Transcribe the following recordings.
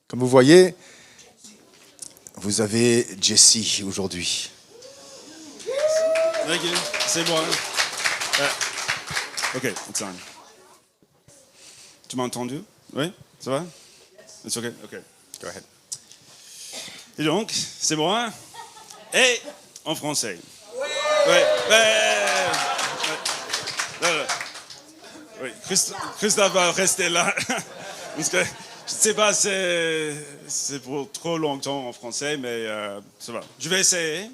Comme vous voyez, vous avez Jessie aujourd'hui. Thank you. C'est moi. OK, it's on. Tu m'as entendu? Oui? Ça va? It's OK? OK, go ahead. Et donc, c'est moi. Et en français. Oui. Oui. Christophe va rester là. Parce que je ne sais pas, c'est pour trop longtemps en français, mais ça va. Je vais essayer.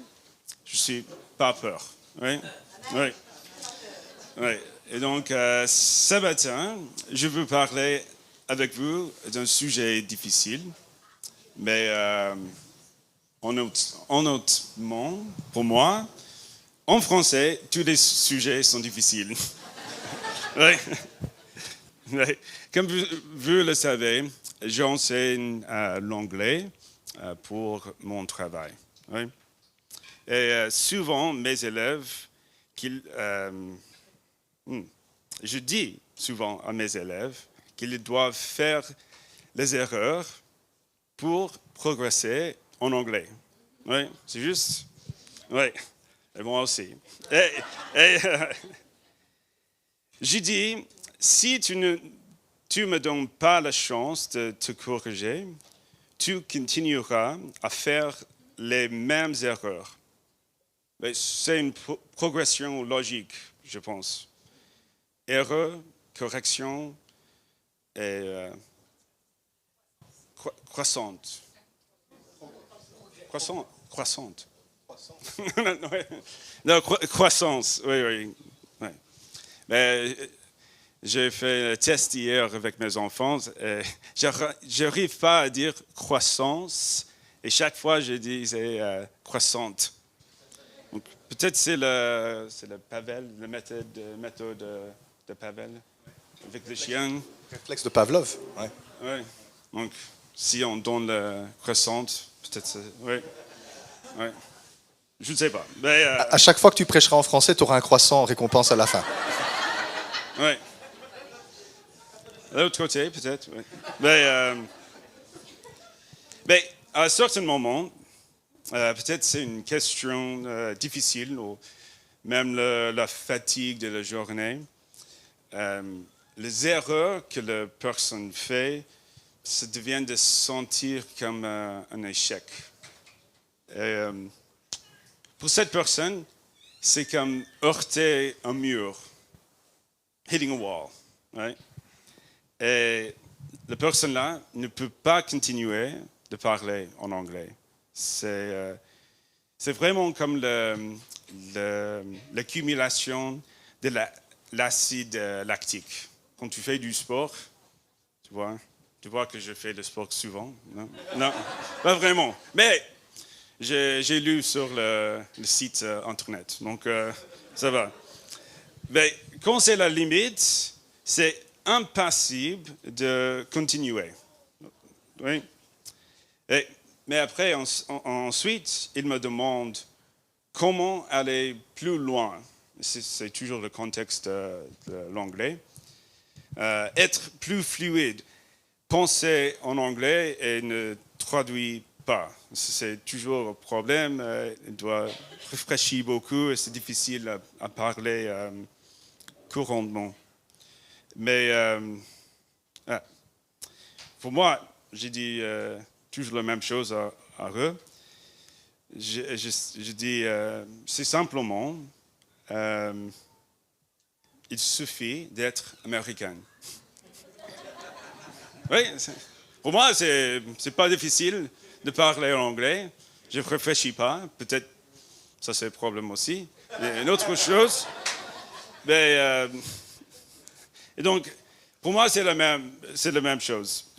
Je suis pas peur. Oui. Oui. Oui. Et donc, ce matin, je veux parler avec vous d'un sujet difficile, mais honnêtement, pour moi, en français, tous les sujets sont difficiles. Oui. Oui. Comme vous le savez, j'enseigne l'anglais pour mon travail. Oui. Et souvent, mes élèves, je dis souvent à mes élèves qu'ils doivent faire les erreurs pour progresser en anglais. Oui, c'est juste. Oui, et moi aussi. Et je dis, si tu me donnes pas la chance de te corriger, tu continueras à faire les mêmes erreurs. C'est une progression logique, je pense. Erreur, correction et croissante. Croissante. Non, croissance, oui. Mais j'ai fait un test hier avec mes enfants et je n'arrive pas à dire croissance et chaque fois je disais croissante. Donc, peut-être c'est le Pavel, la méthode de Pavel avec le chien. Réflexe de Pavlov. Ouais. Oui. Donc, si on donne le croissante, peut-être oui. Je ne sais pas. Mais, À chaque fois que tu prêcheras en français, tu auras un croissant en récompense à la fin. oui. De l'autre côté, peut-être, oui. Mais à un certain moment, peut-être c'est une question difficile, ou même la fatigue de la journée. Les erreurs que la personne fait, ça devient de se sentir comme un échec. Et, pour cette personne, c'est comme heurter un mur, hitting a wall. Right? Et la personne-là ne peut pas continuer de parler en anglais. C'est vraiment comme l'accumulation de l'acide lactique. Quand tu fais du sport, tu vois que je fais le sport souvent. Non, pas vraiment. Mais j'ai lu sur le site Internet, donc ça va. Mais quand c'est la limite, c'est impossible de continuer. Oui. Mais après, ensuite, il me demande comment aller plus loin. C'est toujours le contexte de l'anglais. Être plus fluide. Penser en anglais et ne traduire pas. C'est toujours un problème. Il doit réfléchir beaucoup et c'est difficile à parler couramment. Mais pour moi, j'ai dit toujours la même chose à eux. Je dis, c'est simplement, il suffit d'être américain. Oui, pour moi, c'est pas difficile de parler en anglais. Je ne réfléchis pas. Peut-être, ça c'est le problème aussi. Et une autre chose, mais, et donc, pour moi, c'est la même chose.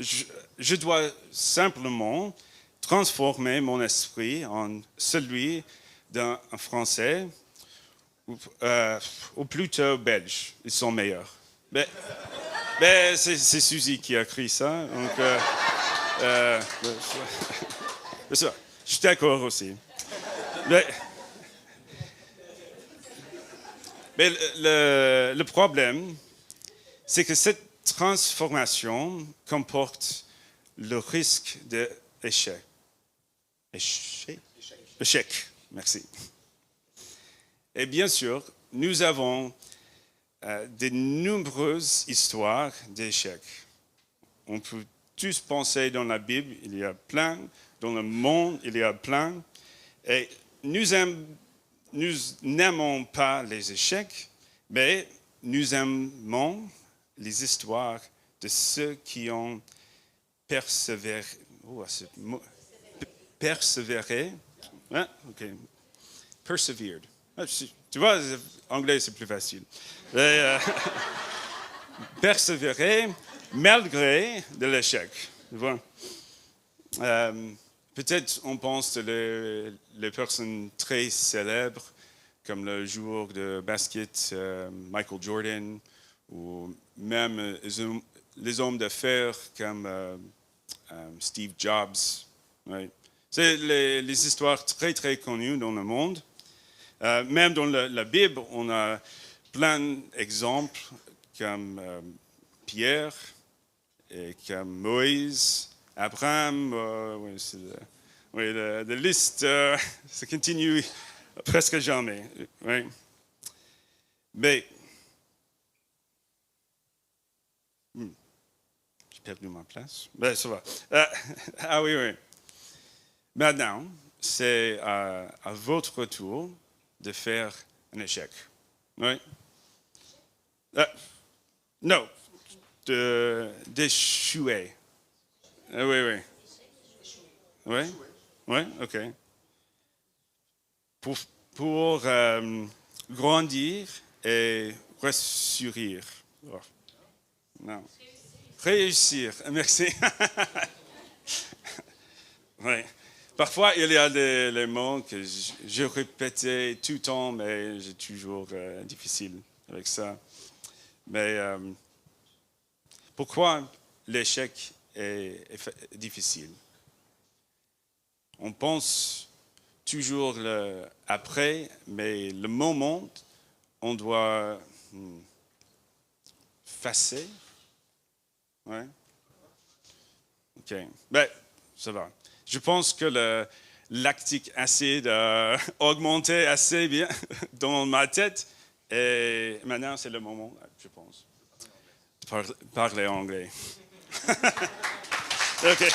Je dois simplement transformer mon esprit en celui d'un Français ou plutôt belge. Ils sont meilleurs. Mais c'est Suzy qui a écrit ça. Donc, je suis d'accord aussi. Mais le problème, c'est que cette transformation comporte le risque d'échec. Échec. Échec, merci. Et bien sûr, nous avons de nombreuses histoires d'échecs. On peut tous penser dans la Bible, il y a plein, dans le monde, il y a plein. Et nous n'aimons pas les échecs, mais nous aimons les histoires de ceux qui ont persévéré. Persévéré. Ah, ok. Persevered. Ah, tu vois, en anglais, c'est plus facile. Persévérer malgré de l'échec. Tu vois? Peut-être on pense les personnes très célèbres, comme le joueur de basket Michael Jordan, ou même les hommes d'affaires comme Steve Jobs. Right? C'est les histoires très, très connues dans le monde. Même dans la Bible, on a plein d'exemples comme Pierre, et comme Moïse, Abraham. La liste, ça continue presque jamais. Oui. Mais, j'ai perdu ma place. Ben, ça va. Ah oui. Maintenant, c'est à votre tour de faire un échec. Oui. Non, d'échouer. Oui. Oui, ok. Pour grandir et ressurgir. Oh. Non. Réussir. Merci. Oui. Parfois, il y a les mots que je répétais tout le temps, mais j'ai toujours difficile avec ça. Mais pourquoi l'échec est difficile? On pense toujours après, mais le moment, on doit effacer. Ouais. Ok. Ben, ça va. Je pense que le lactique acide a augmenté assez bien dans ma tête. Et maintenant, c'est le moment, je pense, de parler anglais. OK.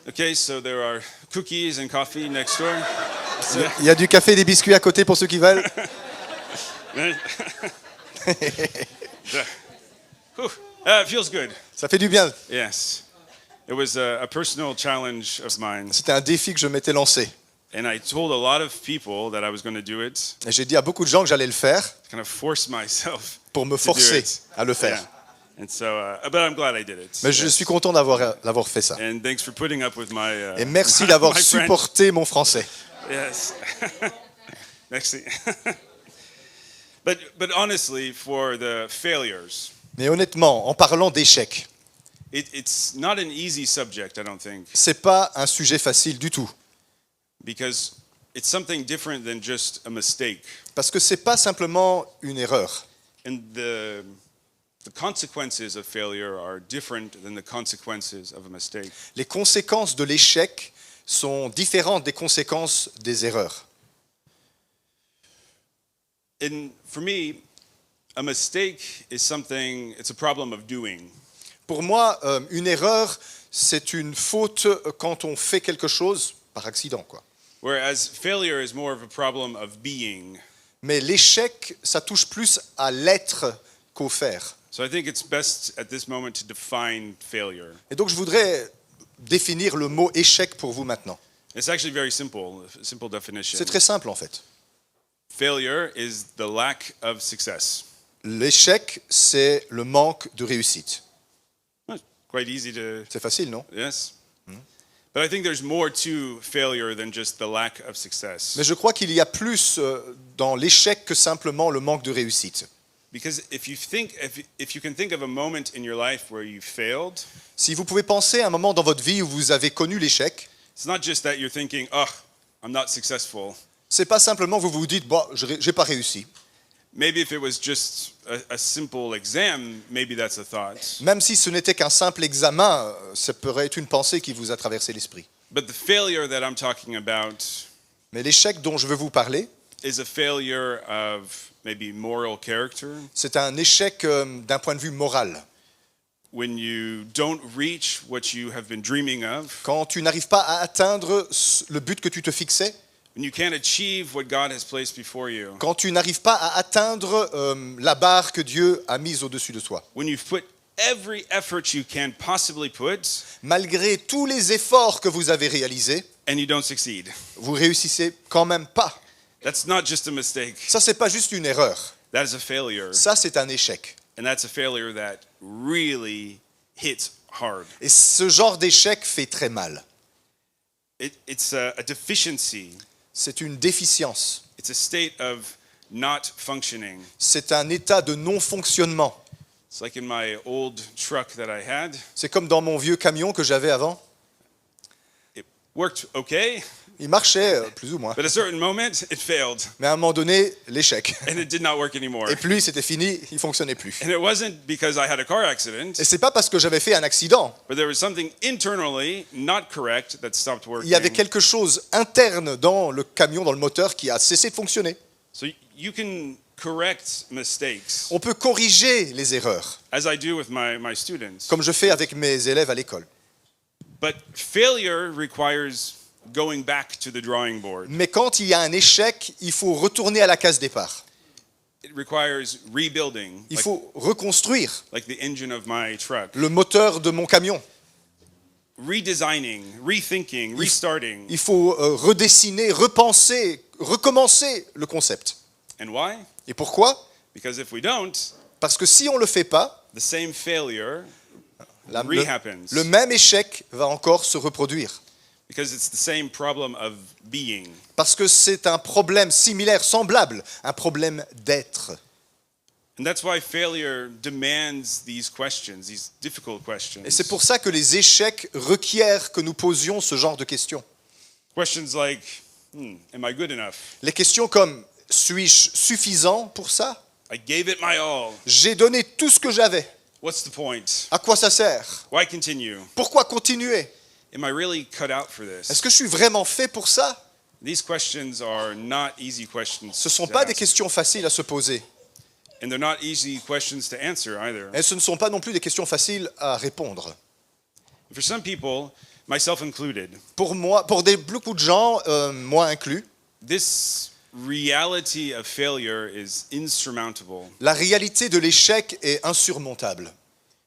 Okay, so there are cookies and coffee next door. Il y a du café et des biscuits à côté pour ceux qui veulent. It feels good. Ça fait du bien. Yes. It was a personal challenge of mine. C'était un défi que je m'étais lancé. And I told a lot of people that I was going to do it. Et j'ai dit à beaucoup de gens que j'allais le faire Kind of force myself pour me to do forcer it. à le faire. Yeah. And so, but I'm glad I did it. Mais je Yes. suis content d'avoir fait ça. And thanks for putting up with my. Et merci d'avoir my French. supporté mon français. Yes. Merci. But honestly, for the failures, Mais honnêtement, en parlant d'échecs, it's not an easy subject, I don't think, c'est pas un sujet facile du tout. because it's something different than just a mistake. Parce que c'est pas simplement une erreur. And the consequences of failure are different than the consequences of a mistake. Les conséquences de l'échec sont différentes des conséquences des erreurs. And for me, a mistake is something, it's a problem of doing. Pour moi, une erreur, c'est une faute quand on fait quelque chose par accident, quoi. Whereas failure is more of a problem of being. Mais l'échec, ça touche plus à l'être qu'au faire. So I think it's best at this moment to define failure. Et donc je voudrais définir le mot échec pour vous maintenant. It's actually very simple, a simple definition. C'est très simple en fait. Failure is the lack of success. L'échec, c'est le manque de réussite. Quite easy to, C'est facile, non? yes. But I think there's more to failure than just the lack of success. Mais je crois qu'il y a plus dans l'échec que simplement le manque de réussite. Because if you can think of a moment in your life where you failed, Si vous pouvez penser à un moment dans votre vie où vous avez connu l'échec, it's not just that you're thinking, oh, I'm not successful. c'est pas simplement que vous vous dites, bon, j'ai pas réussi. Maybe if it was just a simple exam, maybe that's a thought. Même si ce n'était qu'un simple examen, ça pourrait être une pensée qui vous a traversé l'esprit. But the failure that I'm talking about Mais l'échec dont je veux vous parler, is a failure of maybe moral character. c'est un échec d'un point de vue moral. When you don't reach what you have been dreaming of, Quand tu n'arrives pas à atteindre le but que tu te fixais, when you can't achieve what God has placed before you, quand tu n'arrives pas à atteindre la barre que Dieu a mise au-dessus de toi, when you've put every effort you can possibly put malgré tous les efforts que vous avez réalisés, and you don't succeed. vous réussissez quand même pas. That's not just a mistake. Ça, c'est pas juste une erreur. That is a failure. Ça, c'est un échec. And that's a failure that really hits hard. Et ce genre d'échec fait très mal. It's a deficiency. C'est une déficience. It's a state of not functioning. C'est un état de non-fonctionnement. It's like in my old truck that I had. C'est comme dans mon vieux camion que j'avais avant. It worked okay, Il marchait, plus ou moins. but at a certain moment it failed Mais à un moment donné, l'échec. and it did not work anymore. Et puis, c'était fini, il fonctionnait plus. And it wasn't because I had a car accident, Et c'est pas parce que j'avais fait un accident. but there was something internally not correct that stopped working. Il y avait quelque chose interne dans le camion, dans le moteur, qui a cessé de fonctionner. So you can correct mistakes, On peut corriger les erreurs, as I do with my students. comme je fais avec mes élèves à l'école. But failure requires going back to the drawing board. Mais quand il y a un échec, il faut retourner à la case départ. It requires rebuilding, Il faut reconstruire like the engine of my truck. le moteur de mon camion. Redesigning, rethinking, restarting. Il faut redessiner, repenser, recommencer le concept. And why? Et pourquoi? Because if we don't, Parce que si on ne le fait pas, the same failure le rehappens. même échec va encore se reproduire. Because it's the same problem of being. Parce que c'est un problème similaire, semblable, un problème d'être. And that's why failure demands these questions, these difficult questions. Et c'est pour ça que les échecs requièrent que nous posions ce genre de questions. Questions like, am I good enough? Les questions comme « Suis-je suffisant pour ça? I gave it my all. J'ai donné tout ce que j'avais. What's the point? À quoi ça sert? Why continue? Pourquoi continuer? Am I really cut out for Est-ce this?" que je suis vraiment fait pour ça? These questions are not easy questions. Ce ne sont to pas des ask. questions faciles à se poser. And they're not easy questions to answer either. Et ce ne sont pas non plus des questions faciles à répondre. For some people, myself included, Pour moi, beaucoup de gens, moi inclus, this reality of failure is insurmountable. la réalité de l'échec est insurmontable.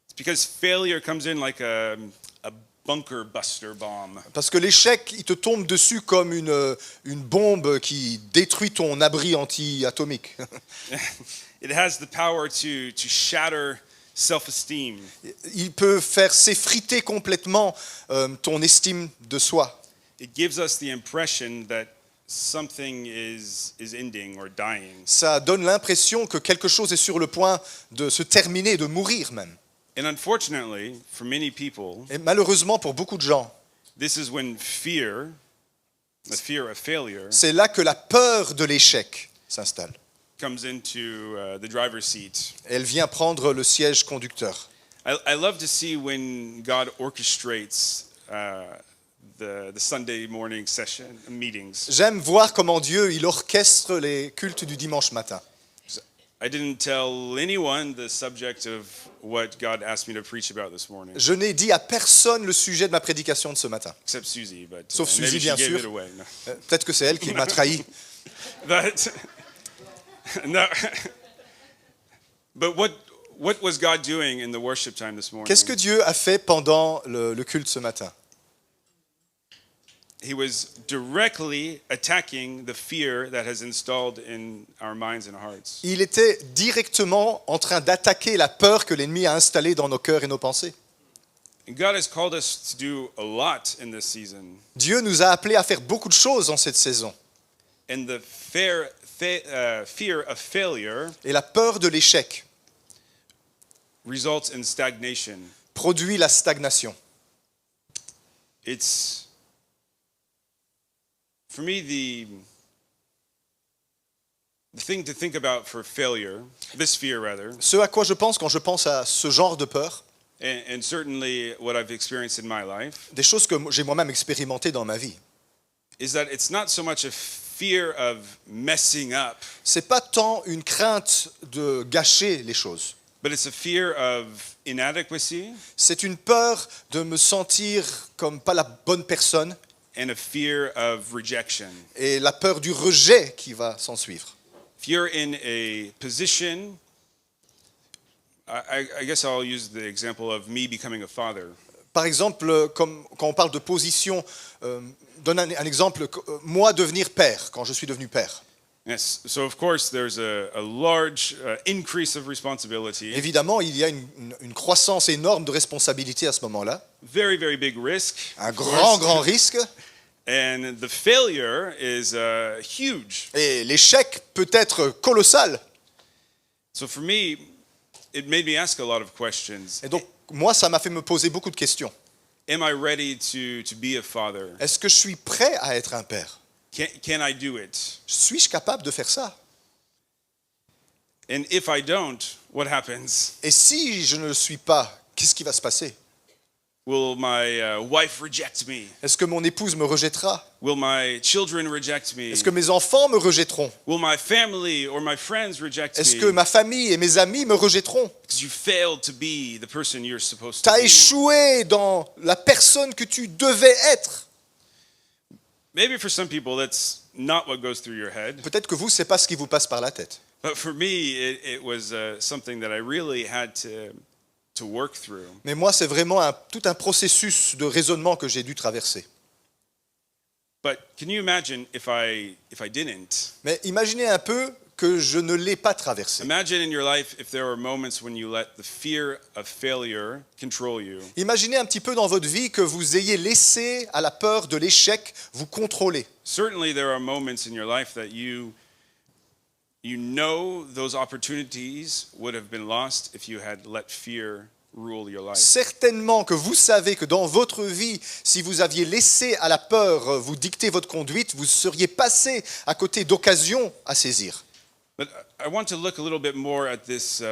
It's because failure comes in like a bunker buster bomb. Parce que l'échec, il te tombe dessus comme une bombe qui détruit ton abri anti-atomique. It has the power to shatter self-esteem. Il peut faire s'effriter complètement ton estime de soi. It gives us the impression that something is ending or dying. Ça donne l'impression que quelque chose est sur le point de se terminer, de mourir même. And unfortunately, for many people, Et malheureusement pour beaucoup de gens, this is when fear, the fear of failure, c'est là que la peur de l'échec s'installe. comes into the driver's seat. Elle vient prendre le siège conducteur. I love to see when God orchestrates the Sunday morning session meetings. J'aime voir comment Dieu il orchestre les cultes du dimanche matin. I didn't tell anyone the subject of what God asked me to preach about this morning, Je n'ai dit à personne le sujet de ma prédication de ce matin. except Susie, but Sauf Suzy, maybe she bien gave sûr. it away. No. Peut-être que c'est elle qui m'a trahi. But no. But what was God doing in the worship time this morning? Qu'est-ce que Dieu a fait pendant le culte ce matin? He was directly attacking the fear that has installed in our minds and hearts. Il était directement en train d'attaquer la peur que l'ennemi a installée dans nos cœurs et nos pensées. And God has called us to do a lot in this season. Dieu nous a appelés à faire beaucoup de choses en cette saison. And the fear of failure Et la peur de l'échec results in stagnation. produit la stagnation. It's, for me, the thing to think about for failure, this fear rather, Ce à quoi je pense quand je pense à ce genre de peur, and certainly what I've experienced in my life, des choses que j'ai moi-même expérimentées dans ma vie, is that it's not so much a fear of messing up, c'est pas tant une crainte de gâcher les choses, but it's a fear of inadequacy c'est une peur de me sentir comme pas la bonne personne and a fear of rejection. et la peur du rejet qui va s'en suivre. If you're in a position, I guess I'll use the example of me becoming a father. Par exemple, comme quand on parle de position, donne un exemple, moi devenir père, quand je suis devenu père. Yes. So of course there's a large increase of responsibility, Évidemment, il y a une croissance énorme de responsabilité à ce moment-là, very, very big risk, un of grand, course. grand risque, And the failure is huge. et l'échec peut être colossal. So for me, it made me ask a lot of questions. Et donc, moi, ça m'a fait me poser beaucoup de questions. Am I ready to be a father? Est-ce que je suis prêt à être un père? Can I do it? Suis-je capable de faire ça? And if I don't, what happens? Et si je ne le suis pas, qu'est-ce qui va se passer? Will my wife reject me? Est-ce que mon épouse me rejettera? Will my children reject me? Est-ce que mes enfants me rejetteront? Will my family or my friends reject Est-ce me? que ma famille et mes amis me rejetteront? Because you failed to be the person you're supposed Tu to as be. échoué dans la personne que tu devais être. Maybe for some people that's not what goes through your head. Peut-être que vous, c'est pas ce qui vous passe par la tête. But for me, it was something that I really had to work through. Mais moi, c'est vraiment tout un processus de raisonnement que j'ai dû traverser. But can you imagine if I didn't? Mais imaginez un peu que je ne l'ai pas traversé. Imagine in your life if there were moments when you let the fear of failure control you. Imaginez un petit peu dans votre vie que vous ayez laissé à la peur de l'échec vous contrôler. Certainly there are moments in your life that you know those opportunities would have been lost if you had let fear rule your life. Certainement que vous savez que dans votre vie, si vous aviez laissé à la peur vous dicter votre conduite, vous seriez passé à côté d'occasions à saisir. But I want to look a little bit more at this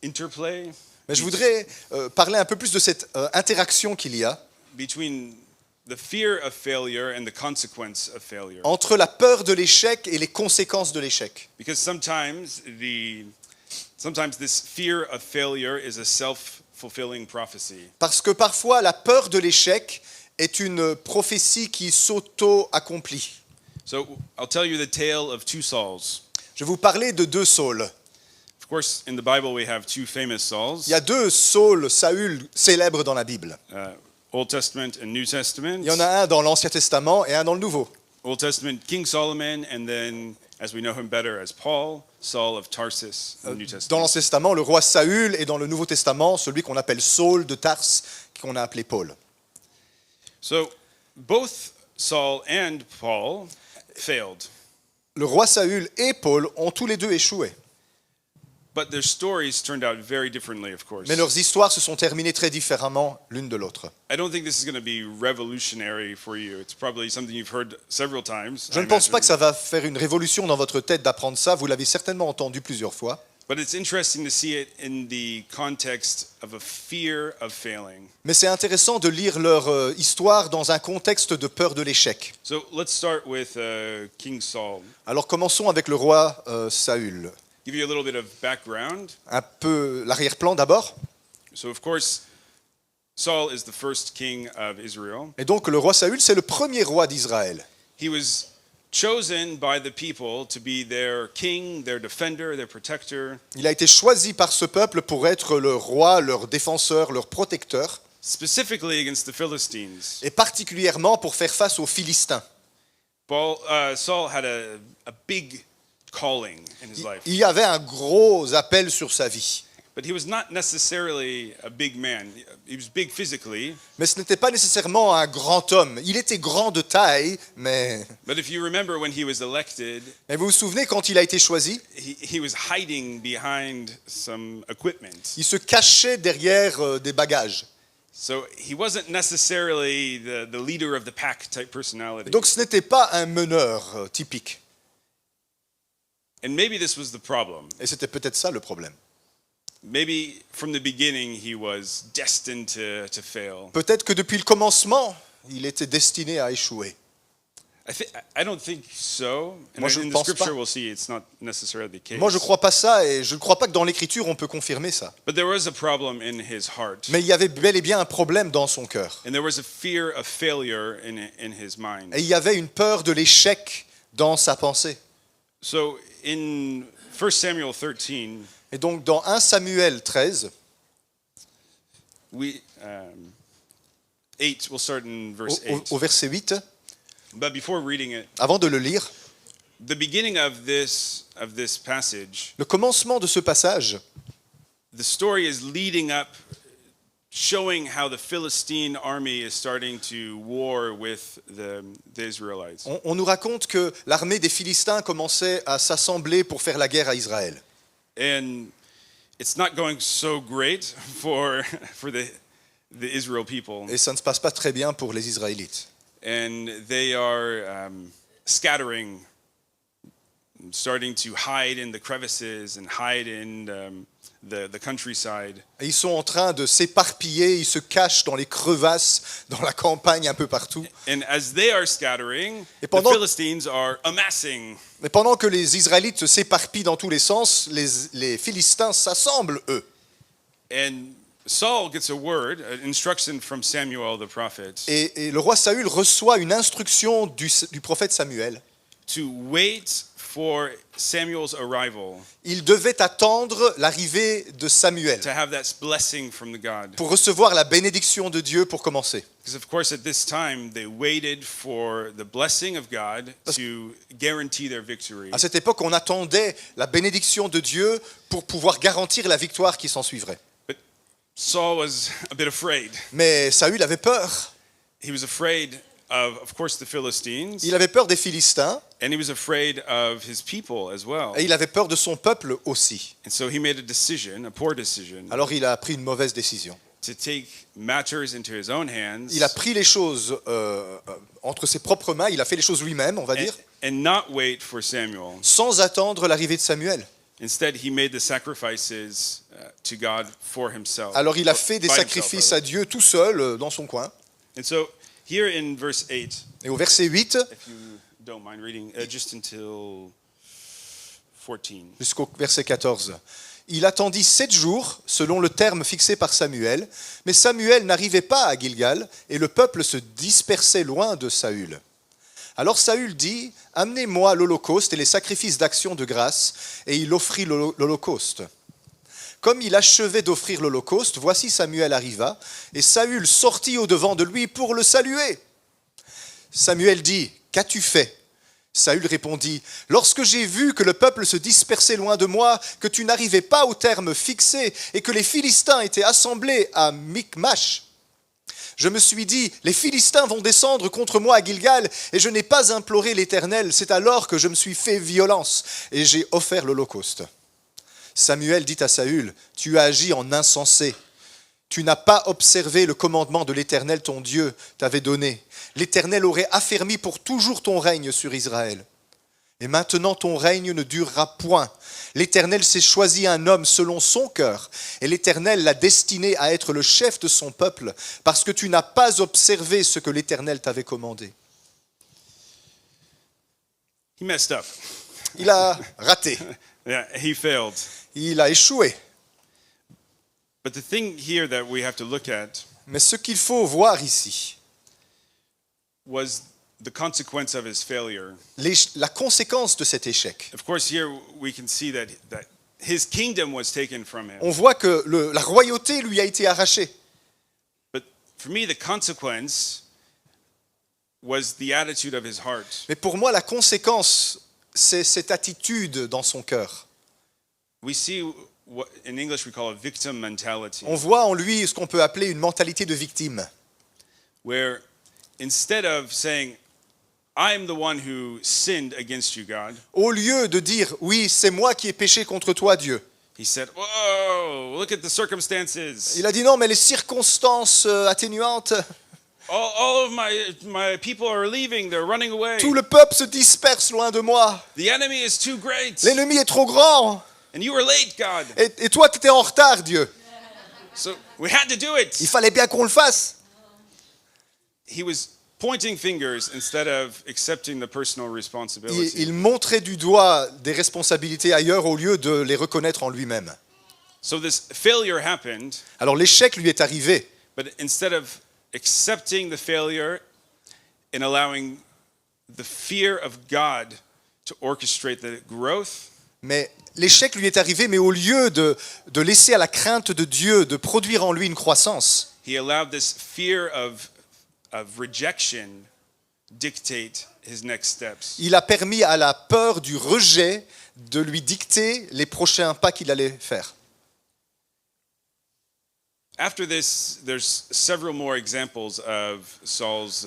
interplay Mais je voudrais parler un peu plus de cette interaction qu'il y a between the fear of failure and the consequence of failure. entre la peur de l'échec et les conséquences de l'échec. Because sometimes this fear of failure is a self-fulfilling prophecy. Parce que parfois, la peur de l'échec est une prophétie qui s'auto-accomplit. So I'll tell you the tale of two Sauls. Je vais vous parler de deux Sauls. Of course, in the Bible we have two famous Sauls, Il y a deux Sauls, Saül, célèbres dans la Bible. Old Testament and New Testament. Il y en a un dans l'Ancien Testament et un dans le Nouveau. Old Testament, King Solomon, and then, as we know him better as Paul, Saul of Tarsus in the New Dans Testament. l'Ancien Testament, le roi Saül, et dans le Nouveau Testament, celui qu'on appelle Saul de Tarse, qu'on a appelé Paul. So both Saul and Paul failed, Le roi Saül et Paul ont tous les deux échoué. but their stories turned out very differently, of course. Mais leurs histoires se sont terminées très différemment l'une de l'autre. I don't think this is going to be revolutionary for you. It's probably something you've heard several times. Je I ne pense pas que imagine. ça va faire une révolution dans votre tête d'apprendre ça, vous l'avez certainement entendu plusieurs fois. But it's interesting to see it in the context of a fear of failing. Mais c'est intéressant de lire leur histoire dans un contexte de peur de l'échec. So let's start with King Saul. Alors commençons avec le roi Saül. Give you a little bit of background. Un peu l'arrière-plan d'abord. So of course, Saul is the first king of Israel. Et donc le roi Saül, c'est le premier roi d'Israël. He was chosen by the people to be their king, their defender, their protector, Il a été choisi par ce peuple pour être le roi, leur défenseur, leur protecteur, specifically against the Philistines. et particulièrement pour faire face aux Philistins. Saul had a big calling in his life, Il y avait un gros appel sur sa vie. but he was not necessarily a big man. He was big physically, Mais ce n'était pas nécessairement un grand homme. Il était grand de taille, mais but if you remember when he was elected, vous vous souvenez quand il a été choisi, he was hiding behind some equipment. il se cachait derrière des bagages. So he wasn't necessarily the leader of the pack type personality. Donc ce n'était pas un meneur typique. And maybe this was the problem. Et c'était peut-être ça le problème. Maybe from the beginning he was destined to fail. Peut-être que depuis le commencement, il était destiné à échouer. I don't think so. And Moi, je in the pense scripture pas. we'll see it's not necessarily the case. Moi, je ne crois pas ça et je ne crois pas que dans l'Écriture, on peut confirmer ça. But there was a problem in his heart. Mais il y avait bel et bien un problème dans son cœur. And there was a fear of failure in his mind. Et il y avait une peur de l'échec dans sa pensée. So in 1 Samuel 13, Et donc, dans 1 Samuel 13, 8, we'll start in verse au 8. verset 8, But before reading it, avant de le lire, the beginning of this passage, le commencement de ce passage, the story is leading up, showing how the Philistine army is starting to war with the Israelites. on nous raconte que l'armée des Philistins commençait à s'assembler pour faire la guerre à Israël. And it's not going so great for the Israel people. Et ça ne se passe pas très bien pour les Israélites. And they are scattering, starting to hide in the crevices and hide in the countryside. Et ils sont en train de s'éparpiller, ils se cachent dans les crevasses, dans la campagne, un peu partout. And as they are scattering, Et the pendant- Philistines are amassing. Mais pendant que les Israélites s'éparpillent dans tous les sens, les Philistins s'assemblent, eux. And Saul gets a word, an instruction from Samuel the prophet, Et le roi Saül reçoit une instruction du prophète Samuel. to wait for Samuel's arrival, Il devait attendre l'arrivée de Samuel to have that blessing from the God. pour recevoir la bénédiction de Dieu pour commencer. Because of course at this time they waited for the blessing of God to guarantee their victory. À cette époque, on attendait la bénédiction de Dieu pour pouvoir garantir la victoire qui s'en suivrait. But Saul was a bit afraid. Mais Saül avait peur. He was afraid of course, the Philistines, Il avait peur des Philistins and he was afraid of his people as well. et il avait peur de son peuple aussi. And so he made a decision, a poor decision, Alors il a pris une mauvaise décision. to take matters into his own hands Il a pris les choses entre ses propres mains, il a fait les choses lui-même, on va dire, and not wait for Samuel. sans attendre l'arrivée de Samuel. Instead, he made the sacrifices to God for himself. Alors il a fait des By himself, sacrifices rather. à Dieu tout seul dans son coin. And so here in verse 8, Et au verset 8 if you don't mind reading, just until 14. jusqu'au verset 14, il attendit 7 jours, selon le terme fixé par Samuel, mais Samuel n'arrivait pas à Gilgal, et le peuple se dispersait loin de Saül. Alors Saül dit, « Amenez-moi l'holocauste et les sacrifices d'action de grâce. » Et il offrit l'holocauste. Comme il achevait d'offrir l'holocauste, voici Samuel arriva, et Saül sortit au-devant de lui pour le saluer. Samuel dit, « Qu'as-tu fait » Saül répondit, « Lorsque j'ai vu que le peuple se dispersait loin de moi, que tu n'arrivais pas au terme fixé, et que les Philistins étaient assemblés à Michmash, je me suis dit, les Philistins vont descendre contre moi à Gilgal, et je n'ai pas imploré l'Éternel. C'est alors que je me suis fait violence, et j'ai offert l'holocauste. » Samuel dit à Saül, « Tu as agi en insensé. Tu n'as pas observé le commandement de l'Éternel, ton Dieu, t'avait donné. L'Éternel aurait affermi pour toujours ton règne sur Israël. Et maintenant ton règne ne durera point. L'Éternel s'est choisi un homme selon son cœur, et l'Éternel l'a destiné à être le chef de son peuple, parce que tu n'as pas observé ce que l'Éternel t'avait commandé. » He messed up. Il a raté, Yeah, he failed. il a échoué. But the thing here that we have to look at Mais ce qu'il faut voir ici, was the consequence of his failure. la conséquence de cet échec. Of course, here we can see that his kingdom was taken from him. On voit que la royauté lui a été arrachée. But for me, the consequence was the attitude of his heart. Mais pour moi, la conséquence, c'est cette attitude dans son cœur. We see what in English we call a victim mentality, On voit en lui ce qu'on peut appeler une mentalité de victime. where instead of saying, I'm the one who sinned against you, God, Au lieu de dire « Oui, c'est moi qui ai péché contre toi, Dieu », he said, whoa, look at the circumstances. il a dit « Non, mais les circonstances atténuantes, All of my people are leaving, they're running away. Tout le peuple se disperse loin de moi. The enemy is too great. L'ennemi est trop grand. And you were late, God. Et toi, tu étais en retard, Dieu. So we had to do it. Il fallait bien qu'on le fasse. He was pointing fingers instead of accepting the personal responsibility. Il montrait du doigt des responsabilités ailleurs au lieu de les reconnaître en lui-même. So this failure happened, Alors l'échec lui est arrivé. but instead of accepting the failure and allowing the fear of God to orchestrate the growth, Mais l'échec lui est arrivé, mais au lieu de laisser à la crainte de Dieu de produire en lui une croissance, he allowed this fear of rejection dictate his next steps. il a permis à la peur du rejet de lui dicter les prochains pas qu'il allait faire. After this, there's several more examples of Saul's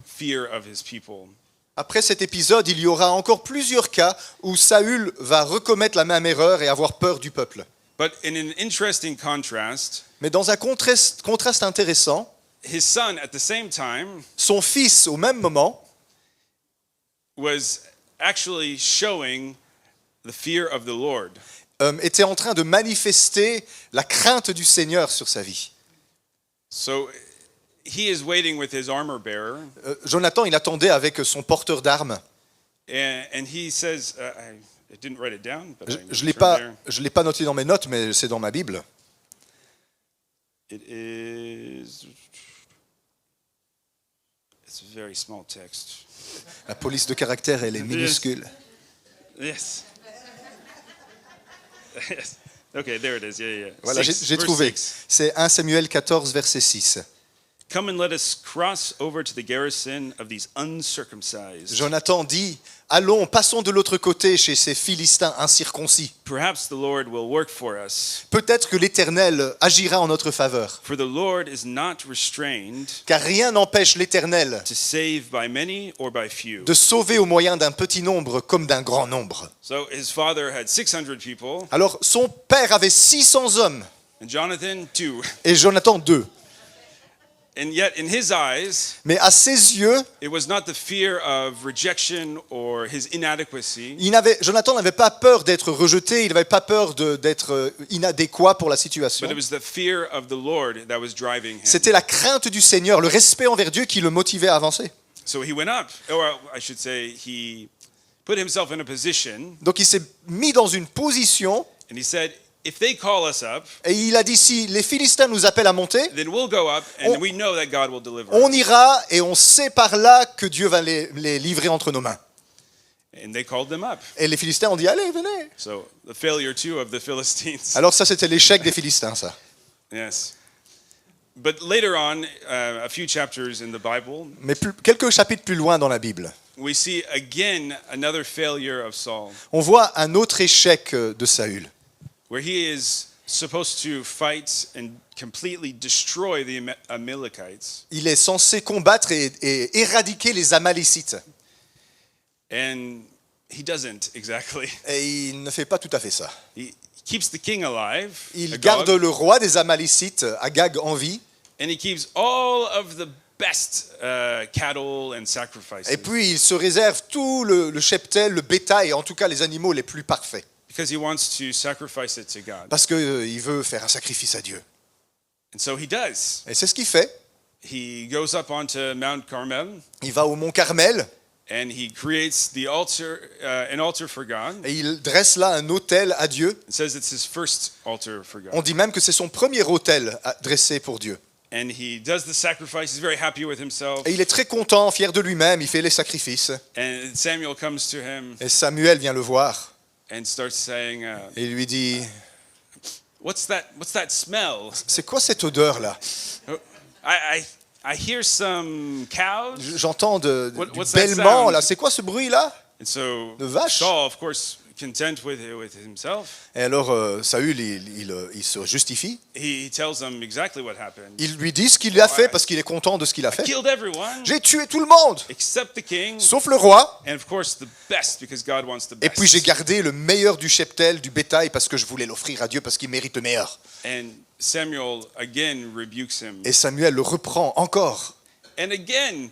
fear of his people. Après cet épisode, il y aura encore plusieurs cas où Saül va recommettre la même erreur et avoir peur du peuple. But in an interesting contrast, Mais dans un contraste intéressant, his son at the same time son fils, au même moment, was actually showing the fear of the Lord. était en train de manifester la crainte du Seigneur sur sa vie. So he is waiting with his armor bearer, Jonathan, il attendait avec son porteur d'armes. and he says, I didn't write it down, but Je I'm ne l'ai pas noté dans mes notes, mais c'est dans ma Bible. It is. It's a very small text. La police de caractère, elle est minuscule. Yes. Yes. Okay, there it is. Yeah. Voilà, j'ai Verse trouvé. 6. C'est 1 Samuel 14, verset 6. Come and let us cross over to the garrison of these uncircumcised. Jonathan dit, allons, passons de l'autre côté chez ces Philistins incirconcis. Perhaps the Lord will work for us. Peut-être que l'Éternel agira en notre faveur. For the Lord is not restrained Car rien n'empêche l'Éternel to save by many or by few. de sauver au moyen d'un petit nombre comme d'un grand nombre. So his father had 600 people, Alors, son père avait 600 hommes and Jonathan 2. et Jonathan 2. And yet in his eyes, Mais à ses yeux, it was not the fear of rejection or his inadequacy. Jonathan n'avait pas peur d'être rejeté, il n'avait pas peur d'être inadéquat pour la situation. But it was the fear of the Lord that was driving him. C'était la crainte du Seigneur, le respect envers Dieu qui le motivait à avancer. So he went up, or I should say, he put himself in a position, Donc il s'est mis dans une position and he said, if they call us up, et il a dit, si les Philistins nous appellent à monter, then we'll go up, and we know that God will deliver on us. ira et on sait par là que Dieu va les livrer entre nos mains. And they called them up. Et les Philistins ont dit, allez, venez. So the failure too of the Philistines. Alors ça, c'était l'échec des Philistins, ça. Yes. But later on, a few chapters in the Bible, Mais quelques chapitres plus loin dans la Bible, we see again another failure of Saul, on voit un autre échec de Saül, where he is supposed to fight and completely destroy the Amalekites. il est censé combattre et éradiquer les Amalécites. And he doesn't exactly. Et il ne fait pas tout à fait ça. He keeps the king alive, Il Agag, garde le roi des Amalécites, Agag, en vie. and he keeps all of the best cattle and sacrifices. Et puis il se réserve tout le cheptel, le bétail, en tout cas les animaux les plus parfaits. Because he wants to sacrifice it to God. Parce qu'il veut faire un sacrifice à Dieu. And so he does. Et c'est ce qu'il fait. He goes up onto Mount Carmel, Il va au mont Carmel and he creates the altar, an altar for God. et il dresse là un autel à Dieu. It says it's his first altar for On God. dit même que c'est son premier autel dressé pour Dieu. And he does the sacrifice. He's very happy with himself. Et il est très content, fier de lui-même, il fait les sacrifices. And Samuel comes to him Et Samuel vient le voir and starts saying, et lui dit, what's that smell? c'est quoi cette odeur-là? I hear some cows. J'entends du What's that bêlement, sound? là. C'est quoi ce bruit-là? And so De vache. Saul, of course, content with himself, Et alors Saül, il se justifie. he tells them exactly what happened. Il lui dit ce qu'il a fait parce qu'il est content de ce qu'il a I fait. killed everyone J'ai tué tout le monde, except the king, sauf le roi. and of course the best, because God wants the Et best. puis j'ai gardé le meilleur du cheptel, du bétail, parce que je voulais l'offrir à Dieu, parce qu'il mérite le meilleur. And Samuel again rebukes him. Et Samuel le reprend encore. And again,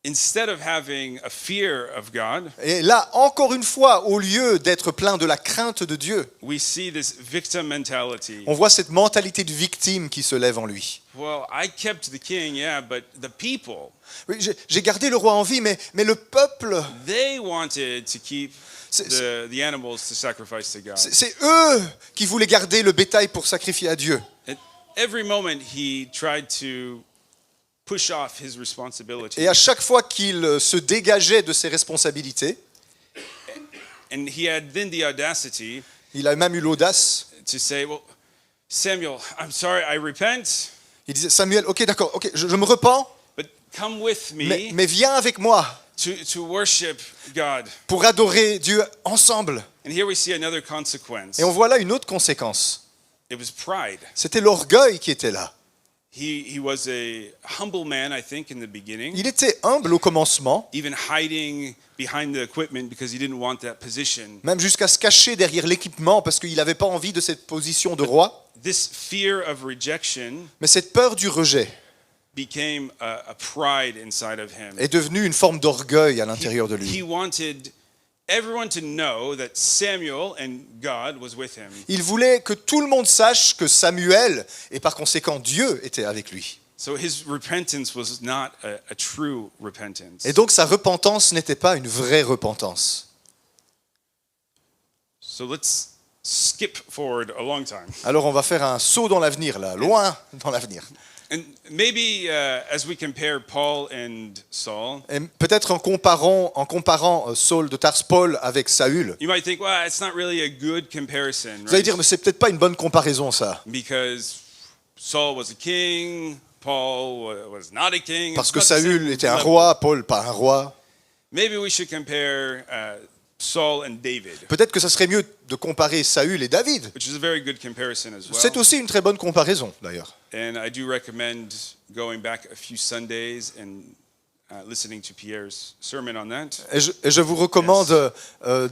instead of having a fear of God, Et là, encore une fois, au lieu d'être plein de la crainte de Dieu, we see this victim mentality. on voit cette mentalité de victime qui se lève en lui. Well, I kept the king, yeah, but the people, Oui, j'ai gardé le roi en vie, mais le peuple, they wanted to keep C'est- the animals to sacrifice to God. c'est eux qui voulaient garder le bétail pour sacrifier à Dieu. At every moment, he tried to push off his responsibility. Et à chaque fois qu'il se dégageait de ses responsabilités, And he had then the audacity il a même eu l'audace, to say, well, Samuel, I'm sorry, I repent, il disait, Samuel, ok, d'accord, ok, je me repens, but come with me mais viens avec moi to worship God. pour adorer Dieu ensemble. And here we see another consequence. Et on voit là une autre conséquence. It was pride. C'était l'orgueil qui était là. He was a humble man, I think, in the beginning, Il était humble au commencement, even hiding behind the equipment because he didn't want that position. même jusqu'à se cacher derrière l'équipement parce qu'il n'avait pas envie de cette position de roi. This fear of rejection Mais cette peur du rejet became a pride inside of him. est devenue une forme d'orgueil à l'intérieur de He lui. wanted everyone to know that Samuel and God was with him. Il voulait que tout le monde sache que Samuel, et par conséquent Dieu, était avec lui. So his repentance was not a true repentance. Et donc sa repentance n'était pas une vraie repentance. So let's skip forward a long time. Alors on va faire un saut dans l'avenir, là, loin dans l'avenir. And maybe as we compare Paul and Saul, Et peut-être en comparant Saul de Tarse, Paul avec Saül, you might think, well, it's not really a good comparison, vous allez right? dire, mais c'est peut-être pas une bonne comparaison ça. Because Saul was a king, Paul was not a king. Parce It's que not the Saül same était un level. roi, Paul pas un roi. Maybe we should compare Saul and David, Peut-être que ça serait mieux de comparer Saül et David. which is a very good comparison as well. C'est aussi une très bonne comparaison d'ailleurs. And I do recommend going back a few Sundays and listening to Pierre's sermon on that. Et je vous recommande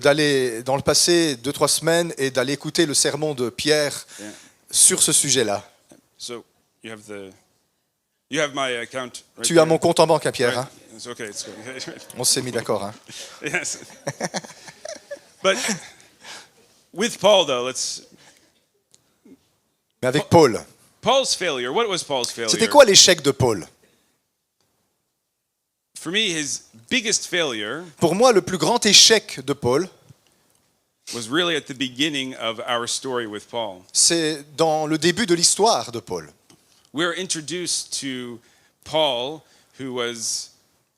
d'aller dans le passé 2-3 semaines et d'aller écouter le sermon de Pierre Yeah. sur ce sujet-là. So you have my account. Right Tu as there. mon compte en banque, hein, Pierre. Right. Hein, It's okay. It's good. on s'est mis d'accord. Hein. Yes. But with Paul, though, Mais avec Paul, Paul's failure. What was Paul's failure? c'était quoi l'échec de Paul? For me, his biggest failure Pour moi, le plus grand échec de Paul, was really at the beginning of our story with Paul. c'est dans le début de l'histoire de Paul. We're introduced to Paul, who was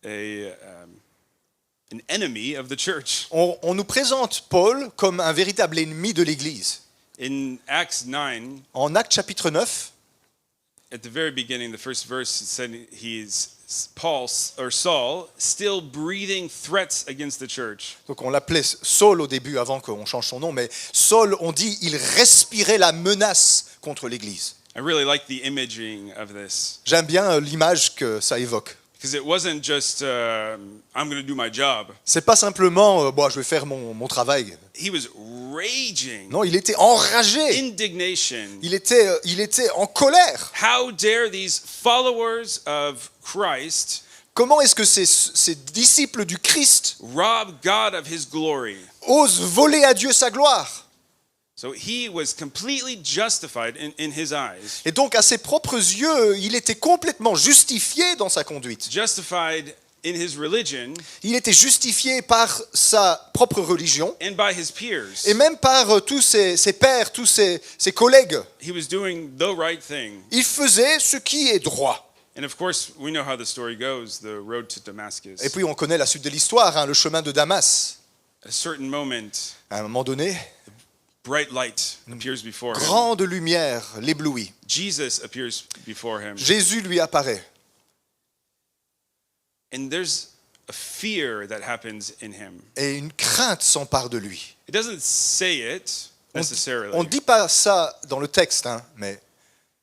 an enemy of the church. On nous présente Paul comme un véritable ennemi de l'Église. In Acts 9, En Actes chapitre 9, at the very beginning, the first verse, it said he's Paul or Saul, still breathing threats against the church. donc on l'appelait Saul au début avant qu'on change son nom, mais Saul, on dit, il respirait la menace contre l'Église. I really like the imaging of this J'aime bien l'image que ça évoque. because it wasn't just I'm going to do my job. C'est pas simplement bon, je vais faire mon travail. He was raging, Non, il était enragé. indignation. Il était en colère. How dare these followers of Christ Comment est-ce que ces disciples du Christ rob God of his glory? osent voler à Dieu sa gloire? So he was completely justified in his eyes, Et donc, à ses propres yeux, il était complètement justifié dans sa conduite. justified in his religion Il était justifié par sa propre religion and by his peers. et même par tous ses pairs, tous ses collègues. He was doing the right thing. Il faisait ce qui est droit. And of course, we know how the story goes, the road to Damascus. Et puis, on connaît la suite de l'histoire, hein, le chemin de Damas. At a certain moment, À un moment donné, bright light appears before him. grande lumière l'éblouit. Jesus appears before him. Jésus lui apparaît. And there's a fear that happens in him. Et une crainte s'empare de lui. It doesn't say it necessarily, On ne dit pas ça dans le texte, hein, mais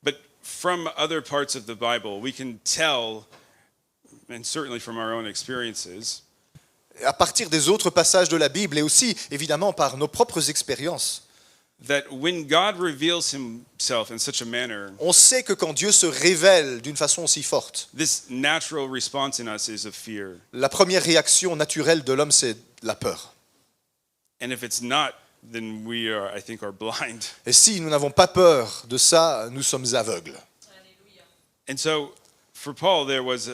but from other parts of the Bible, we can tell, and certainly from our own experiences, à partir des autres passages de la Bible et aussi, évidemment, par nos propres expériences, that when God reveals himself in such a manner, On sait que quand Dieu se révèle d'une façon aussi forte, this natural response in us is of fear. la première réaction naturelle de l'homme, c'est la peur. And if it's not, then we are, I think, are blind. Et si nous n'avons pas peur de ça, nous sommes aveugles. And so, for Paul, there was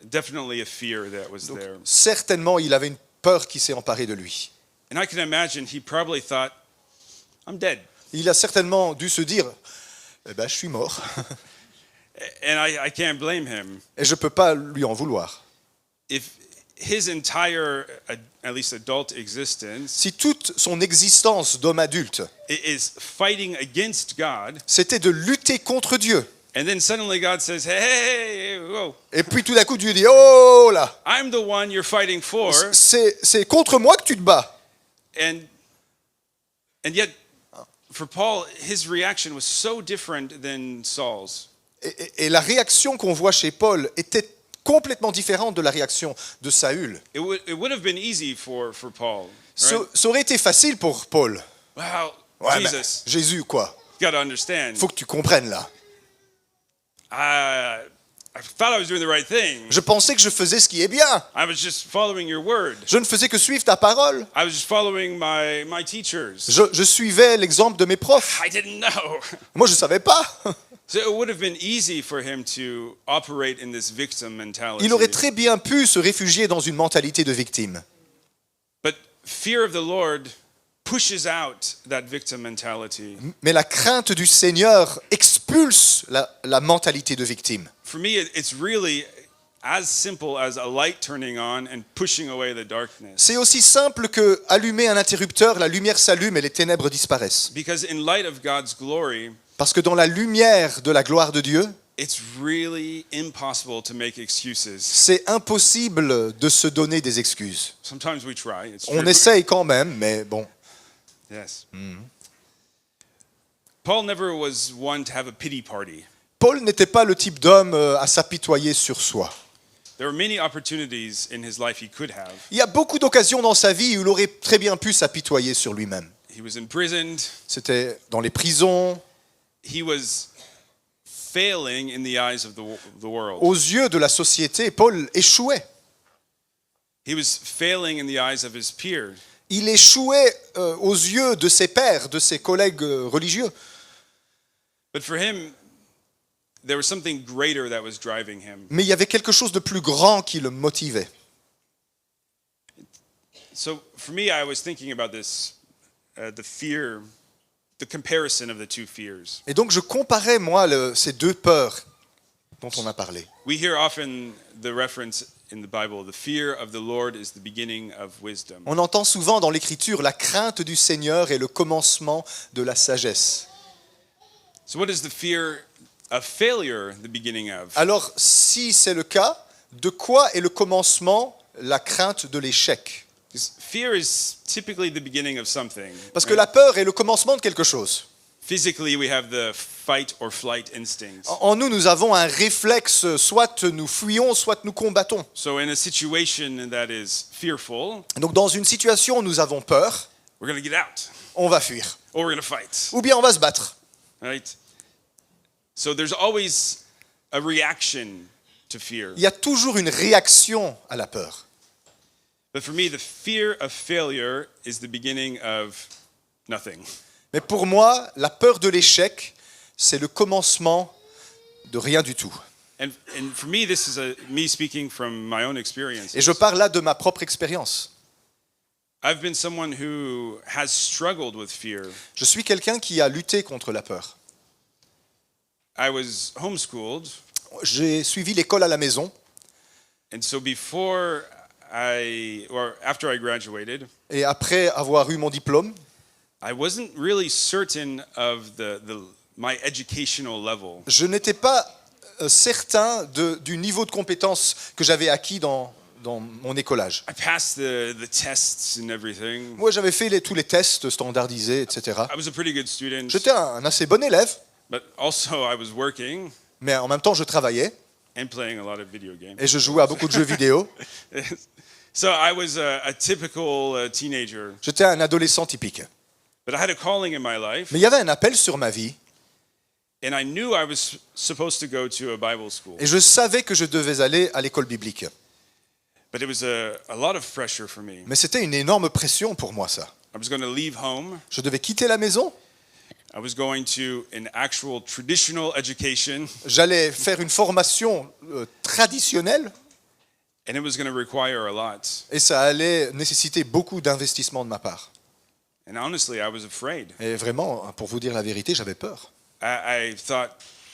definitely a fear that was Donc, there. certainement, il avait une peur qui s'est emparée de lui. And I can imagine he probably thought, I'm dead. Il a certainement dû se dire, eh ben, je suis mort. And I can't blame him. Et je ne peux pas lui en vouloir. If his entire, at least adult existence, Si toute son existence d'homme adulte, is fighting against God, c'était de lutter contre Dieu. and then suddenly God says, hey, whoa, Et puis tout d'un coup, Dieu dit, oh là, I'm the one you're fighting for. c'est contre moi que tu te bats. And yet, for Paul, his reaction was so different than Saul's. Et la réaction qu'on voit chez Paul était complètement différente de la réaction de Saül. It would have been easy for Paul. Ça Right? aurait été facile pour Paul. Wow, Ouais, mais Jesus, Jésus, quoi. you gotta understand. Faut que tu comprennes là. I thought I was doing the right thing. Je pensais que je faisais ce qui est bien. I was just following your word. Je ne faisais que suivre ta parole. I was just following my teachers. Je suivais l'exemple de mes profs. I didn't know. Moi, je ne savais pas. So it would have been easy for him to operate in this victim mentality. Il aurait très bien pu se réfugier dans une mentalité de victime. But fear of the Lord pushes out that victim mentality. Mais la crainte du Seigneur expulse la mentalité de victime. For me, it's really as simple as a light turning on and pushing away the darkness. C'est aussi simple que allumer un interrupteur, la lumière s'allume et les ténèbres disparaissent. Because in light of God's glory, Parce que dans la lumière de la gloire de Dieu, it's really impossible to make excuses. c'est impossible de se donner des excuses. Sometimes we try. It's On true. essaye quand même, mais bon. Yes. Paul never was one to have a pity party. Paul n'était pas le type d'homme à s'apitoyer sur soi. There were many opportunities in his life he could have. Il y a beaucoup d'occasions dans sa vie où il aurait très bien pu s'apitoyer sur lui-même. He was imprisoned. C'était dans les prisons, He was failing in the eyes of the world. aux yeux de la société. Paul échouait. He was failing in the eyes of his peers. Il échouait aux yeux de ses pairs, de ses collègues religieux. But for him, there was something greater that was driving him. Mais il y avait quelque chose de plus grand qui le motivait. So for me, I was thinking about this, the fear, the comparison of the two fears. Et donc je comparais, moi, ces deux peurs dont on a parlé. We hear often the reference in the Bible, the fear of the Lord is the beginning of wisdom. On entend souvent dans l'Écriture la crainte du Seigneur est le commencement de la sagesse. So what is the fear of failure the beginning of? Alors, si c'est le cas, de quoi est le commencement, la crainte de l'échec? Because fear is typically the beginning of something. Parce que la peur est le commencement de quelque chose. Physically, we have the fight or flight instincts. En nous, nous avons un réflexe, soit nous fuyons, soit nous combattons. So in a situation that is fearful, Donc dans une situation où nous avons peur, we're going to get out on va fuir. or we're going to fight, Ou bien on va se battre. right? So there's always a reaction to fear. Il y a toujours une réaction à la peur. But for me, the fear of failure is the beginning of nothing. Mais pour moi, la peur de l'échec, c'est le commencement de rien du tout. And for me, this is me speaking from my own experience. Et je parle là de ma propre expérience. I've been someone who has struggled with fear. Je suis quelqu'un qui a lutté contre la peur. I was homeschooled, J'ai suivi l'école à la maison. and so after I graduated, Et après avoir eu mon diplôme, I wasn't really certain of my educational level. je n'étais pas certain du niveau de compétence que j'avais acquis dans mon écolage. I passed the tests and everything. Moi, j'avais fait tous les tests standardisés, etc. I was a pretty good student, J'étais un assez bon élève, but also I was working mais en même temps, je travaillais and playing a lot of video games. et je jouais à beaucoup de jeux vidéo. So I was a typical teenager. J'étais un adolescent typique. But I had a calling in my life, Mais il y avait un appel sur ma vie, and I knew I was supposed to go to a Bible school. et je savais que je devais aller à l'école biblique. But it was a lot of pressure for me. Mais c'était une énorme pression pour moi, ça. I was going to leave home. Je devais quitter la maison, I was going to an actual traditional education, j'allais faire une formation traditionnelle, and it was going to require a lot. et ça allait nécessiter beaucoup d'investissement de ma part. And honestly, I was afraid. Et vraiment, pour vous dire la vérité, j'avais peur. I thought,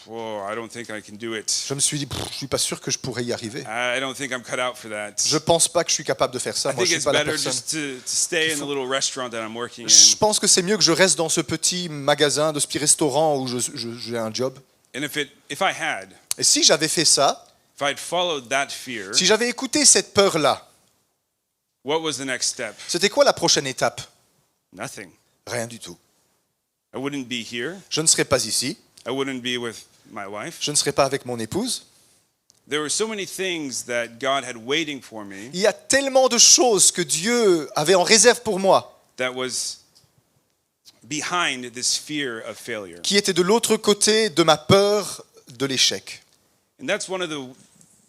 whoa, I don't think I can do it. Je me suis dit, je suis pas sûr que je pourrais y arriver. I don't think I'm cut out for that. Je pense pas que je suis capable de faire ça. I Moi, think je it's suis pas la better personne. just to stay in the little restaurant that I'm working Je in. pense que c'est mieux que je reste dans ce petit magasin, de ce petit restaurant où j'ai un job. And if I had, Et si j'avais fait ça, if I'd followed that fear, si j'avais écouté cette peur-là, what was the next step? c'était quoi la prochaine étape? Nothing. Rien du tout. I wouldn't be here. Je ne serais pas ici, I wouldn't be with my wife. je ne serais pas avec mon épouse. There were so many things that God had waiting for me Il y a tellement de choses que Dieu avait en réserve pour moi, that was behind this fear of failure. qui étaient de l'autre côté de ma peur de l'échec. And that's one of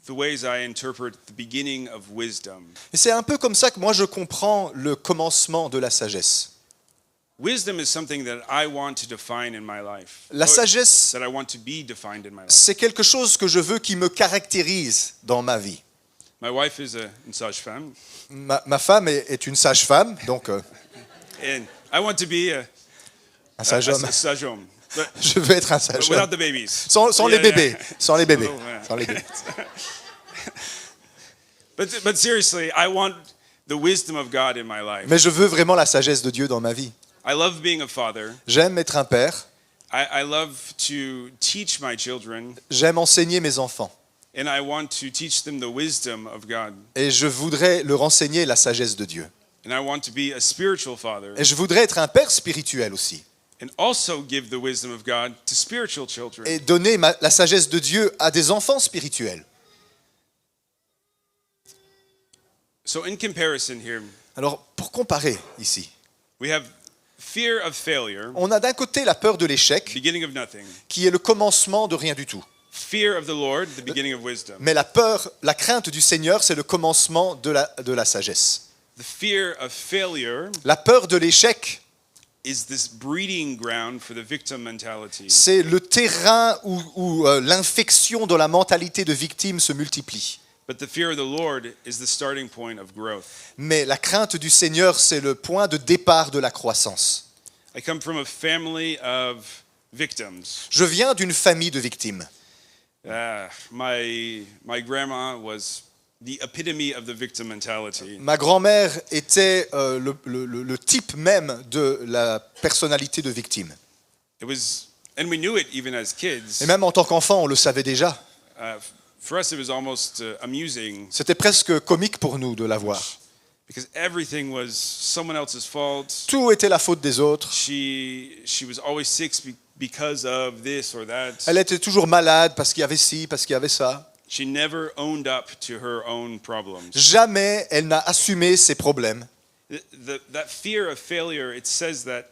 the ways I interpret the beginning of wisdom. Et c'est un peu comme ça que moi je comprends le commencement de la sagesse. Wisdom is something that I want to define in my life. La Or sagesse, that I want to be defined in my life. c'est quelque chose que je veux qui me caractérise dans ma vie. My wife is une sage-femme, Ma femme est une sage-femme, donc and I want to be un sage homme. a sage homme. But Je veux être un sage without homme. the babies. Sans les Yeah, bébés. yeah. Sans les bébés. Oh, yeah. Sans les bébés. But seriously, I want the wisdom of God in my life. Mais je veux vraiment la sagesse de Dieu dans ma vie. I love being a father. J'aime être un père. I love to teach my children, J'aime enseigner mes enfants. and I want to teach them the wisdom of God. Et je voudrais leur enseigner la sagesse de Dieu. And I want to be a spiritual father, Et je voudrais être un père spirituel aussi. and also give the wisdom of God to spiritual children. Et donner la sagesse de Dieu à des enfants spirituels. So in comparison here, Alors, pour comparer ici, we have fear of failure, on a d'un côté la peur de l'échec, beginning of nothing. qui est le commencement de rien du tout. Fear of the Lord, the beginning of wisdom. Mais la peur, la crainte du Seigneur, c'est le commencement de la sagesse. The fear of failure La peur de l'échec, is this breeding ground for the victim mentality. c'est le terrain où l'infection de la mentalité de victime se multiplie. But the fear of the Lord is the starting point of growth. Mais la crainte du Seigneur, c'est le point de départ de la croissance. I come from a family of victims. Je viens d'une famille de victimes. My grandma was the epitome of the victim mentality. Ma grand-mère était le type même de la personnalité de victime. It was, and we knew it even as kids. Et même en tant qu'enfant, on le savait déjà. For us, it was almost amusing C'était presque comique pour nous de la voir. because everything was someone else's fault. Tout était la faute des autres. She was always sick because of this or that. Elle était toujours malade parce qu'il y avait ci, parce qu'il y avait ça. She never owned up to her own problems. Jamais elle n'a assumé ses problèmes. That fear of failure, it says that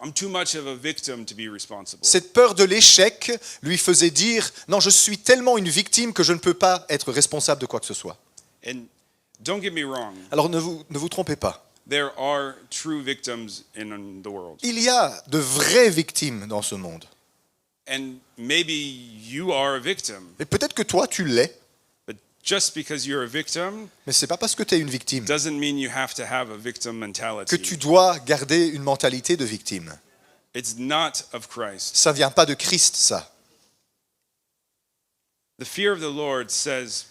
I'm too much of a victim to be responsible. Cette peur de l'échec lui faisait dire « Non, je suis tellement une victime que je ne peux pas être responsable de quoi que ce soit. And don't get me wrong, » Alors ne vous trompez pas. there are true victims in the world. Il y a de vraies victimes dans ce monde. And maybe you are a victim, Et peut-être que toi, tu l'es, but just because you're a victim mais ce n'est pas parce que tu es une victime doesn't mean you have to have a victim que mentality. tu dois garder une mentalité de victime. It's not of Christ. Ça ne vient pas de Christ, ça. The fear of the Lord says,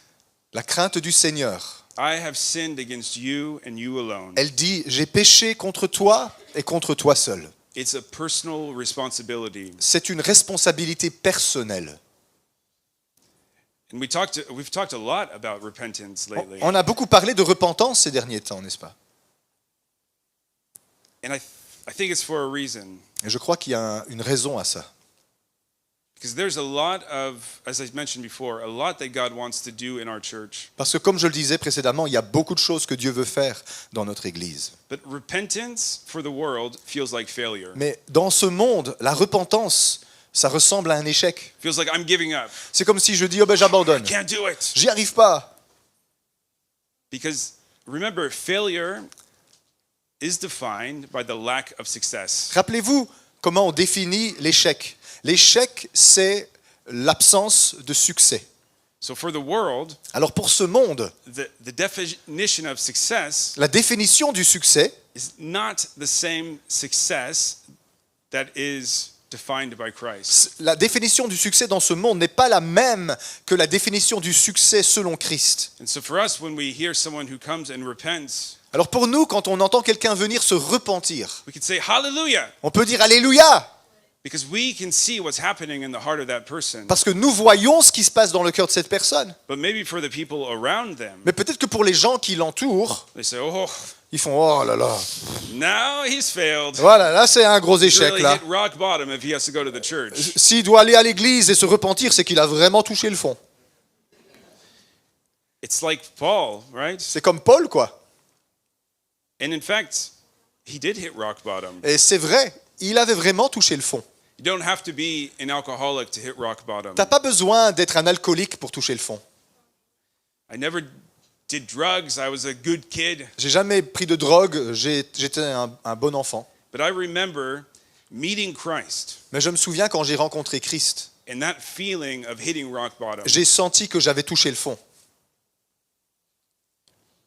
La crainte du Seigneur, I have sinned against you and you alone. elle dit « J'ai péché contre toi et contre toi seul ». It's a personal responsibility. C'est une responsabilité personnelle. And we've talked a lot about repentance lately. On a beaucoup parlé de repentance ces derniers temps, n'est-ce pas? And I think it's for a reason. Et je crois qu'il y a une raison à ça. Because there's a lot of, as I mentioned before, a lot that God wants to do in our church. Parce que comme je le disais précédemment, il y a beaucoup de choses que Dieu veut faire dans notre Église. But repentance for the world feels like failure. Mais dans ce monde, la repentance, ça ressemble à un échec. Feels like I'm giving up. C'est comme si je dis, oh ben j'abandonne, Can't do it. j'y arrive pas. Because remember, failure is defined by the lack of success. Rappelez-vous comment on définit l'échec. L'échec, c'est l'absence de succès. So for the world, Alors pour ce monde, the definition of success la définition du succès, is not the same success that is defined by Christ. la définition du succès dans ce monde n'est pas la même que la définition du succès selon Christ. And so for us, when we hear someone who comes and repents, Alors pour nous, quand on entend quelqu'un venir se repentir, we can say hallelujah, on peut dire Alléluia, because we can see what's happening in the heart of that person. parce que nous voyons ce qui se passe dans le cœur de cette personne. But maybe for the people around them, Mais peut-être que pour les gens qui l'entourent, they say, oh, ils font oh là là, now he's failed. voilà, là c'est un gros He's échec really là. hit rock bottom if he has to go to the church. S'il doit aller à l'église et se repentir, c'est qu'il a vraiment touché le fond. It's like Paul, right? C'est comme Paul quoi. And in fact, he did hit rock bottom. Et c'est vrai, il avait vraiment touché le fond. You don't have to be an alcoholic to hit rock bottom. T'as pas besoin d'être un alcoolique pour toucher le fond. I never did drugs. I was a good kid. J'ai jamais pris de drogue, j'étais un bon enfant. But I remember meeting Christ Mais je me souviens quand j'ai rencontré Christ, and that feeling of hitting rock bottom. j'ai senti que j'avais touché le fond.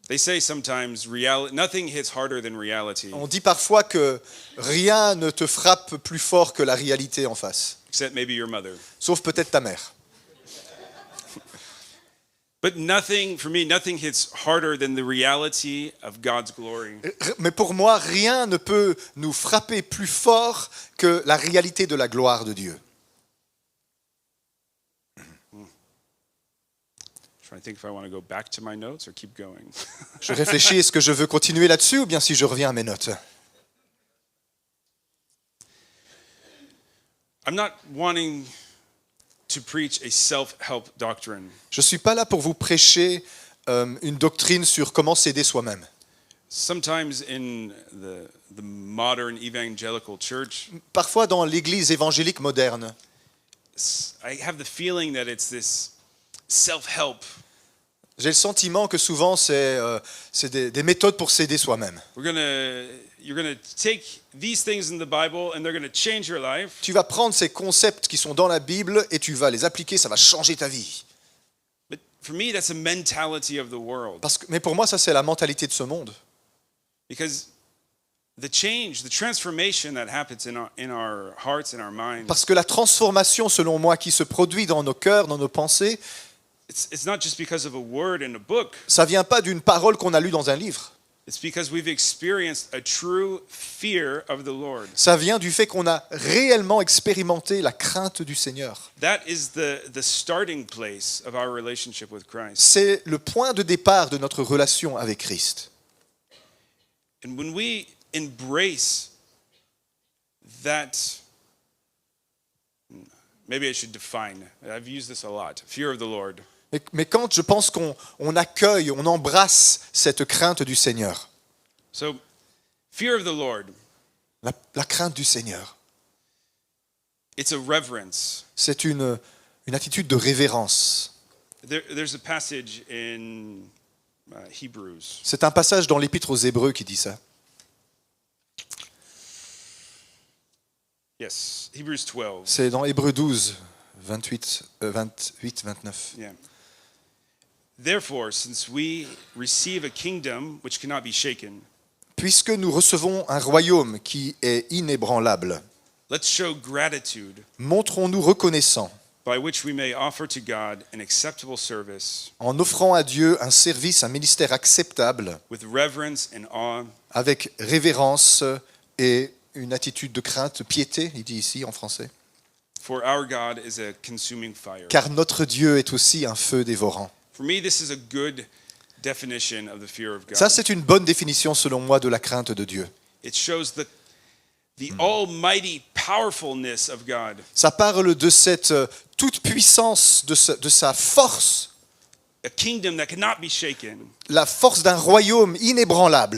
They say sometimes nothing hits harder than reality, On dit parfois que rien ne te frappe plus fort que la réalité en face, except maybe your mother. sauf peut-être ta mère. But for me, nothing hits harder than the reality of God's glory. Mais pour moi, rien ne peut nous frapper plus fort que la réalité de la gloire de Dieu. I think if I want to go back to my notes or keep going. Je réfléchis, est-ce que je veux continuer là-dessus ou bien si je reviens à mes notes? I'm not wanting to preach a self-help doctrine. Je ne suis pas là pour vous prêcher une doctrine sur comment s'aider soi-même. Sometimes in the modern evangelical church, Parfois dans l'église évangélique moderne, I have the feeling that it's this self-help. j'ai le sentiment que souvent c'est des méthodes pour s'aider soi-même. You're gonna take these things in the Bible and they're gonna change your life. Tu vas prendre ces concepts qui sont dans la Bible et tu vas les appliquer, ça va changer ta vie. But for me, that's a mentality of the world. Mais pour moi, ça c'est la mentalité de ce monde. Because the transformation that happens in our hearts and our minds, Parce que la transformation, selon moi, qui se produit dans nos cœurs, dans nos pensées, it's not just because of a word in a book. ça vient pas d'une parole qu'on a lue dans un livre. It's because we've experienced a true fear of the Lord. Ça vient du fait qu'on a réellement expérimenté la crainte du Seigneur. That is the starting place of our relationship with Christ. C'est le point de départ de notre relation avec Christ. And when we embrace that, maybe I should define. I've used this a lot. Fear of the Lord. Mais quand je pense qu'on accueille, on embrasse cette crainte du Seigneur, So, fear of the Lord, la crainte du Seigneur, it's a reverence. c'est une attitude de révérence. There's a passage in Hebrews. C'est un passage dans l'Épître aux Hébreux qui dit ça. Yes, Hebrews 12. C'est dans Hébreux 12, 28, 29. Yeah. Therefore, since we receive a kingdom which cannot be shaken, Puisque nous recevons un royaume qui est inébranlable, let's show gratitude montrons-nous reconnaissants by which we may offer to God an acceptable service en offrant à Dieu un service, un ministère acceptable, with reverence and awe, avec révérence et une attitude de crainte, piété, il dit ici en français. for our God is a consuming fire. Car notre Dieu est aussi un feu dévorant. For me, this is a good definition of the fear of God. Ça, c'est une bonne définition, selon moi, de la crainte de Dieu. It shows the almighty powerfulness of God. Ça parle de cette toute puissance, de sa force, A kingdom that cannot be shaken. la force d'un royaume inébranlable.